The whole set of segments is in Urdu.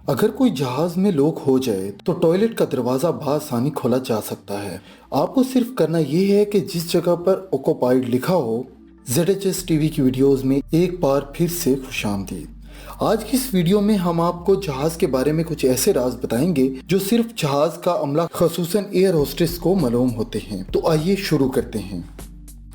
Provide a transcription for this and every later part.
اگر کوئی جہاز میں لوگ ہو جائے تو ٹوائلٹ کا دروازہ بآسانی کھولا جا سکتا ہے۔ آپ کو صرف کرنا یہ ہے کہ جس جگہ پر اوکوپائیڈ لکھا ہو، ZHS ٹی وی کی ویڈیوز میں ایک بار پھر سے خوش آمدید۔ آج کی اس ویڈیو میں ہم آپ کو جہاز کے بارے میں کچھ ایسے راز بتائیں گے جو صرف جہاز کا عملہ خصوصاً ایئر ہوسٹس کو معلوم ہوتے ہیں۔ تو آئیے شروع کرتے ہیں۔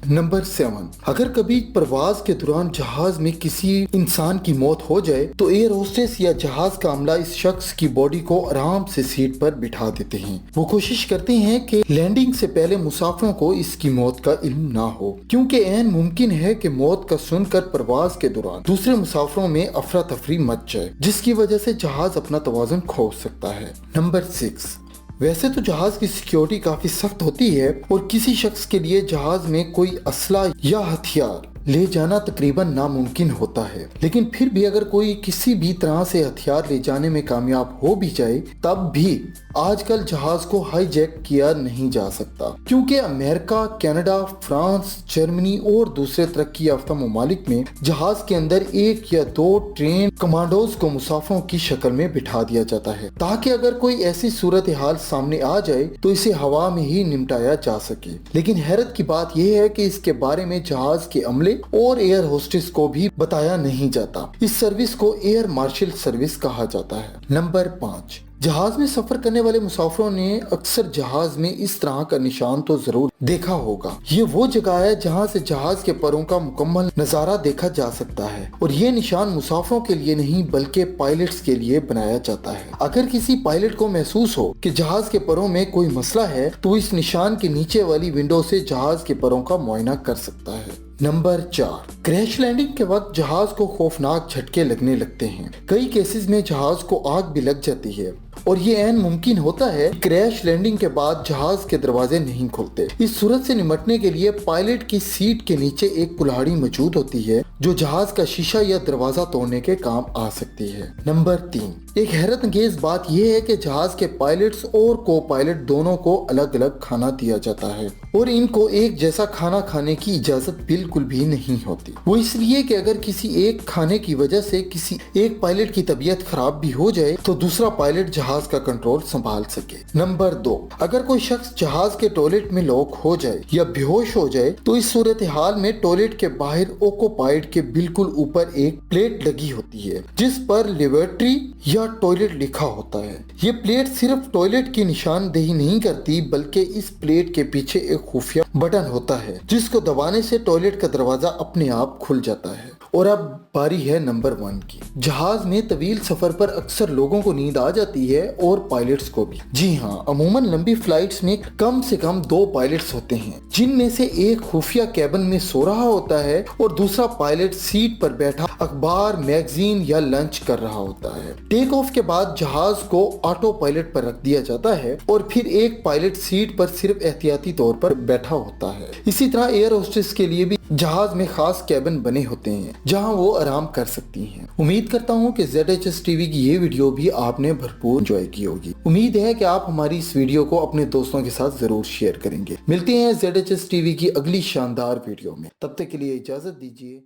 نمبر 7، اگر کبھی پرواز کے دوران جہاز میں کسی انسان کی موت ہو جائے تو ایئر ہوسٹس یا جہاز کا عملہ اس شخص کی باڈی کو آرام سے سیٹ پر بٹھا دیتے ہیں۔ وہ کوشش کرتے ہیں کہ لینڈنگ سے پہلے مسافروں کو اس کی موت کا علم نہ ہو، کیونکہ عین ممکن ہے کہ موت کا سن کر پرواز کے دوران دوسرے مسافروں میں افراتفری مچ جائے، جس کی وجہ سے جہاز اپنا توازن کھو سکتا ہے۔ نمبر 6، ویسے تو جہاز کی سیکیورٹی کافی سخت ہوتی ہے اور کسی شخص کے لیے جہاز میں کوئی اسلحہ یا ہتھیار لے جانا تقریباً ناممکن ہوتا ہے، لیکن پھر بھی اگر کوئی کسی بھی طرح سے ہتھیار لے جانے میں کامیاب ہو بھی جائے تب بھی آج کل جہاز کو ہائی جیک کیا نہیں جا سکتا، کیونکہ امریکہ، کینیڈا، فرانس، جرمنی اور دوسرے ترقی یافتہ ممالک میں جہاز کے اندر ایک یا دو ٹرین کمانڈوز کو مسافروں کی شکل میں بٹھا دیا جاتا ہے، تاکہ اگر کوئی ایسی صورتحال سامنے آ جائے تو اسے ہوا میں ہی نمٹایا جا سکے۔ لیکن حیرت کی بات یہ ہے کہ اس کے بارے میں جہاز کے عملے اور ایئر ہوسٹس کو بھی بتایا نہیں جاتا۔ اس سروس کو ایئر مارشل سروس کہا جاتا ہے۔ نمبر 5، جہاز میں سفر کرنے والے مسافروں نے اکثر جہاز میں اس طرح کا نشان تو ضرور دیکھا ہوگا۔ یہ وہ جگہ ہے جہاں سے جہاز کے پروں کا مکمل نظارہ دیکھا جا سکتا ہے، اور یہ نشان مسافروں کے لیے نہیں بلکہ پائلٹس کے لیے بنایا جاتا ہے۔ اگر کسی پائلٹ کو محسوس ہو کہ جہاز کے پروں میں کوئی مسئلہ ہے تو اس نشان کے نیچے والی ونڈو سے جہاز کے پروں کا معائنہ کر سکتا ہے۔ نمبر 4، کریش لینڈنگ کے وقت جہاز کو خوفناک جھٹکے لگنے لگتے ہیں۔ کئی کیسز میں جہاز کو آگ بھی لگ جاتی ہے، اور یہ عین ممکن ہوتا ہے کہ کریش لینڈنگ کے بعد جہاز کے دروازے نہیں کھلتے۔ اس صورت سے نمٹنے کے لیے پائلٹ کی سیٹ کے نیچے ایک کلاڑی موجود ہوتی ہے جو جہاز کا شیشہ یا دروازہ توڑنے کے کام آ سکتی ہے۔ نمبر 3، ایک حیرت انگیز بات یہ ہے کہ جہاز کے پائلٹس اور کو پائلٹ دونوں کو الگ الگ کھانا دیا جاتا ہے، اور ان کو ایک جیسا کھانا کھانے کی اجازت بالکل بھی نہیں ہوتی۔ وہ اس لیے کہ اگر کسی ایک کھانے کی وجہ سے کسی ایک پائلٹ کی طبیعت خراب بھی ہو جائے تو دوسرا پائلٹ جہاز کا کنٹرول سنبھال سکے۔ نمبر 2، اگر کوئی شخص جہاز کے ٹوائلٹ میں لاک ہو جائے یا بے ہوش ہو جائے تو اس صورتحال میں ٹوائلٹ کے باہر اوکوپائیڈ کے بالکل اوپر ایک پلیٹ لگی ہوتی ہے جس پر لیبارٹری یا ٹوائلٹ لکھا ہوتا ہے۔ یہ پلیٹ صرف ٹوائلٹ کی نشاندہی نہیں کرتی بلکہ اس پلیٹ کے پیچھے ایک خفیہ بٹن ہوتا ہے جس کو دبانے سے ٹوائلٹ کا دروازہ اپنے آپ کھل جاتا ہے۔ اور اب باری ہے نمبر 1 کی۔ جہاز میں طویل سفر پر اکثر لوگوں کو نیند آ جاتی ہے اور پائلٹس کو بھی۔ جی ہاں، عموماً لمبی فلائٹس میں کم سے کم 2 پائلٹس ہوتے ہیں، جن میں سے ایک خفیہ کیبن میں سو رہا ہوتا ہے اور دوسرا پائلٹ سیٹ پر بیٹھا اخبار، میگزین یا لنچ کر رہا ہوتا ہے۔ ٹیک آف کے بعد جہاز کو آٹو پائلٹ پر رکھ دیا جاتا ہے اور پھر ایک پائلٹ سیٹ پر صرف احتیاطی طور پر بیٹھا ہوتا ہے۔ اسی طرح ایئر ہوسٹس کے لیے بھی جہاز میں خاص کیبن بنے ہوتے ہیں جہاں وہ آرام کر سکتی ہیں۔ امید کرتا ہوں کہ ZHS ٹی وی کی یہ ویڈیو بھی آپ نے بھرپور انجوائے کی ہوگی۔ امید ہے کہ آپ ہماری اس ویڈیو کو اپنے دوستوں کے ساتھ ضرور شیئر کریں گے۔ ملتے ہیں ZHS ٹی وی کی اگلی شاندار ویڈیو میں، تب تک کے لیے اجازت دیجیے۔